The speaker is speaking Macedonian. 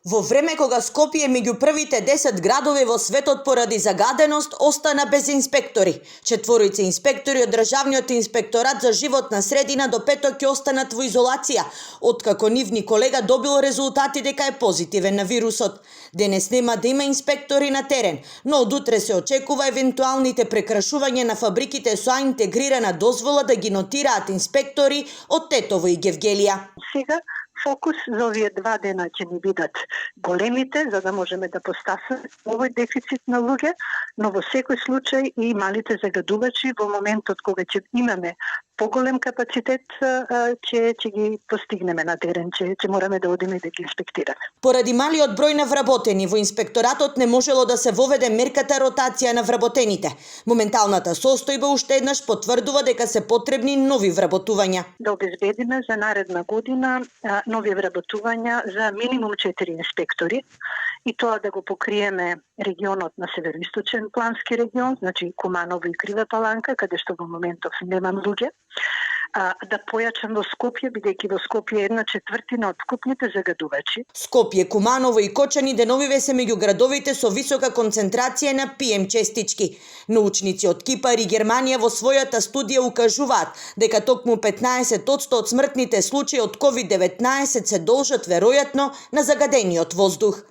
Во време кога Скопје меѓу првите 10 градови во светот поради загаденост, остана без инспектори. Четворица инспектори од Државниот инспекторат за животна средина до петок ќе останат во изолација, откако нивни колега добил резултати дека е позитивен на вирусот. Денес нема да има инспектори на терен, но од утре се очекува евентуалните прекрашувања на фабриките со интегрирана дозвола да ги нотираат инспектори од Тетово и Гевгелија. Сега фокус за овие 2 дена ќе ни бидат големите, за да можеме да постасаме овој дефицит на луѓе, но во секој случај и малите загадувачи во моментот кога ќе имаме поголем капацитет ќе ги постигнеме на терен, ќе мораме да одиме да ги инспектираме. Поради малиот број на вработени во инспекторатот не можело да се воведе мерката ротација на вработените. Моменталната состојба уште еднаш потврдува дека се потребни нови вработувања. Да обезбедиме за наредна година нови вработувања за минимум 4 инспектори и тоа да го покриеме регионот на североисточен плански регион, значи Куманово и Крива Паланка, каде што во моментов немам луѓе, да појачам во Скопје, бидејќи во Скопје е 1/4 од вкупните загадувачи. Скопје, Куманово и Кочани деновиве се меѓу градовите со висока концентрација на ПМ честички. Научници од Кипар и Германија во својата студија укажуваат дека токму 15% од смртните случаи од COVID-19 се должат веројатно на загадениот воздух.